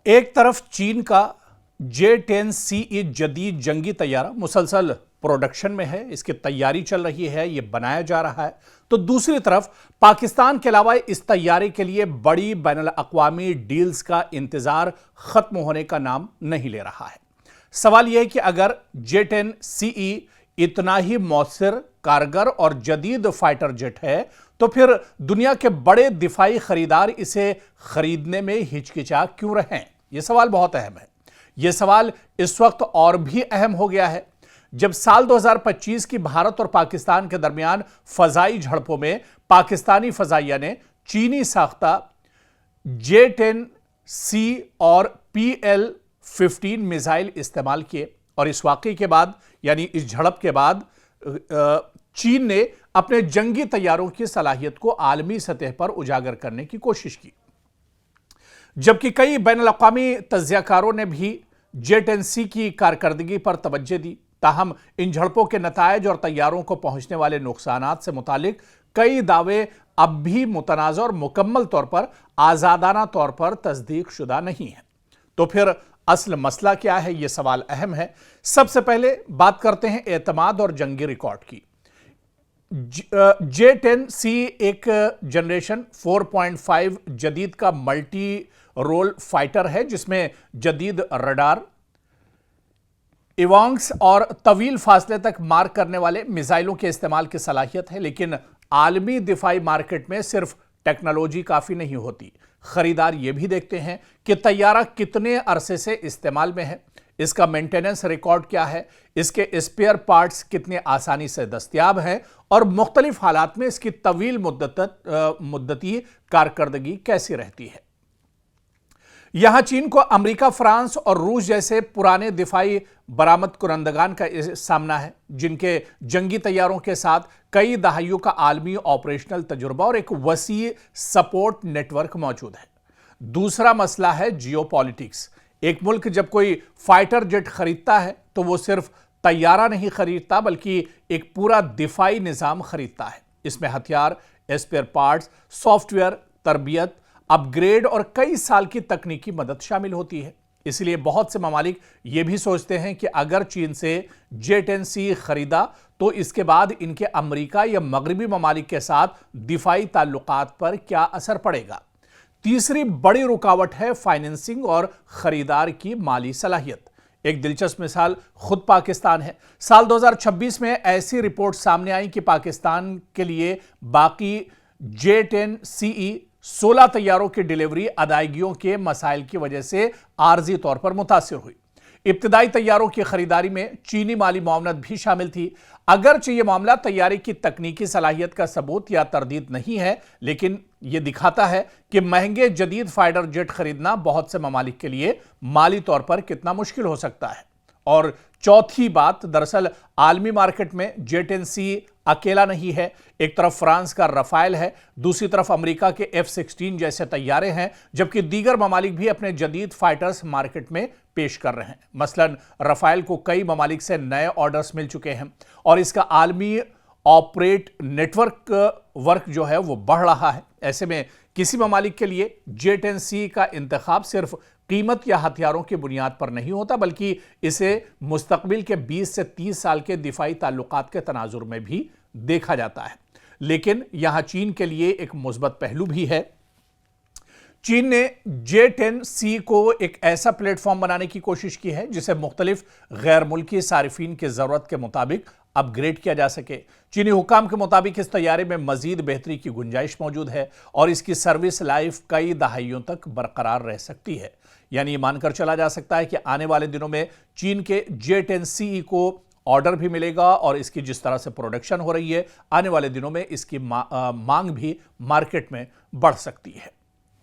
एक तरफ चीन का J-10CE जदीद जंगी तैयारा मुसलसल प्रोडक्शन में है, इसकी तैयारी चल रही है, यह बनाया जा रहा है। तो दूसरी तरफ पाकिस्तान के अलावा इस तैयारी के लिए बड़ी बैनुल अक़वामी डील्स का इंतजार खत्म होने का नाम नहीं ले रहा है। सवाल यह है कि अगर J-10CE इतना ही मौसर, कारगर और जदीद फाइटर जेट है तो फिर दुनिया के बड़े दिफाई खरीदार इसे खरीदने में हिचकिचा क्यों रहे हैं? यह सवाल बहुत अहम है। यह सवाल इस वक्त और भी अहम हो गया है जब साल 2025 की भारत और पाकिस्तान के दरमियान फजाई झड़पों में पाकिस्तानी फजाइया ने चीनी साख्ता J-10C और PL-15 मिसाइल इस्तेमाल किए और इस वाकये के बाद, यानी इस झड़प के बाद, चीन ने अपने जंगी तैयारों की सलाहियत को आलमी सतह पर उजागर करने की कोशिश की, जबकि कई बैनुल अक़वामी तज्ज़ियाकारों ने भी J-10C की कारकर्दगी पर तवज्जो दी। ताहम इन झड़पों के नतायज और तैयारों को पहुंचने वाले नुकसानात से मुतालिक कई दावे अब भी मुतनाज़ और मुकम्मल तौर पर आज़ादाना तौर पर तस्दीक शुदा नहीं है। तो फिर असल मसला क्या है? यह सवाल अहम है। सबसे पहले बात करते हैं एतमाद और जंगी रिकॉर्ड की। J-10C एक जनरेशन 4.5 जदीद का मल्टी रोल फाइटर है जिसमें जदीद रडार, इवांग्स और तवील फासले तक मार करने वाले मिसाइलों के इस्तेमाल की सलाहियत है। लेकिन आलमी दिफाई मार्केट में सिर्फ टेक्नोलॉजी काफी नहीं होती, खरीदार यह भी देखते हैं कि तैयारा कितने अरसे से इस्तेमाल में है, इसका मेंटेनेंस रिकॉर्ड क्या है, इसके स्पेयर पार्ट्स कितने आसानी से दस्तयाब हैं और मुख्तलिफ हालात में इसकी तवील मुद्दती कारकर्दगी कैसी रहती है। यहां चीन को अमेरिका, फ्रांस और रूस जैसे पुराने दिफाई बरामद कुरंदगान का सामना है जिनके जंगी तैयारों के साथ कई दहाइयों का आलमी ऑपरेशनल तजुर्बा और एक वसी सपोर्ट नेटवर्क मौजूद है। दूसरा मसला है जियोपॉलिटिक्स। एक मुल्क जब कोई फाइटर जेट खरीदता है तो वो सिर्फ तैयारा नहीं खरीदता बल्कि एक पूरा दिफाई निजाम खरीदता है। इसमें हथियार, स्पेयर पार्ट्स, सॉफ्टवेयर, तरबियत, अपग्रेड और कई साल की तकनीकी मदद शामिल होती है। इसलिए बहुत से ममालिक ये भी सोचते हैं कि अगर चीन से J-10C खरीदा तो इसके बाद इनके अमेरिका या मगरबी ममालिक के साथ दिफाई ताल्लुकात पर क्या असर पड़ेगा। तीसरी बड़ी रुकावट है फाइनेंसिंग और खरीदार की माली सलाहियत। एक दिलचस्प मिसाल खुद पाकिस्तान है। साल 2026 में ऐसी रिपोर्ट सामने आई कि पाकिस्तान के लिए बाकी J-10CE 16 तैयारों की डिलीवरी अदायगियों के मसाइल की वजह से आर्जी तौर पर मुतासिर हुई। इब्तिदाई तैयारों की खरीदारी में चीनी माली मुआवनत भी शामिल थी। अगरचे यह मामला तैयारी की तकनीकी सलाहियत का सबूत या तरदीद नहीं है, लेकिन यह दिखाता है कि महंगे जदीद फाइटर जेट खरीदना बहुत से ममालिक के लिए माली तौर पर कितना मुश्किल हो सकता है। और चौथी बात, दरअसल आलमी मार्केट में J-10C अकेला नहीं है। एक तरफ फ्रांस का रफाइल है, दूसरी तरफ अमेरिका के F-16 जैसे तैयारे हैं, जबकि दीगर ममालिक भी अपने जदीद फाइटर्स मार्केट में पेश कर रहे हैं। मसलन रफाइल को कई ममालिक से नए ऑर्डर्स मिल चुके हैं और इसका आलमी ऑपरेट नेटवर्क वर्क जो है वो बढ़ रहा है। ऐसे में किसी ममालिक के लिए J-10C का इंतखाब सिर्फ कीमत या हथियारों की बुनियाद पर नहीं होता बल्कि इसे मुस्तकबिल के 20 से 30 साल के दिफाई ताल्लुकात के तनाजुर में भी देखा जाता है। लेकिन यहां चीन के लिए एक मुस्बत पहलू भी है। चीन ने J-10C को एक ऐसा प्लेटफॉर्म बनाने की कोशिश की है जिसे मुख्तलिफ गैर मुल्की सारिफीन की जरूरत के मुताबिक अपग्रेड किया जा सके। चीनी हुकाम के मुताबिक इस तैयारे में मजीद बेहतरी की गुंजाइश मौजूद है और इसकी सर्विस लाइफ कई दहाइयों तक बरकरार रह सकती है। यानी ये मानकर चला जा सकता है कि आने वाले दिनों में चीन के J-10CE को ऑर्डर भी मिलेगा और इसकी जिस तरह से प्रोडक्शन हो रही है, आने वाले दिनों में इसकी मांग भी मार्केट में बढ़ सकती है।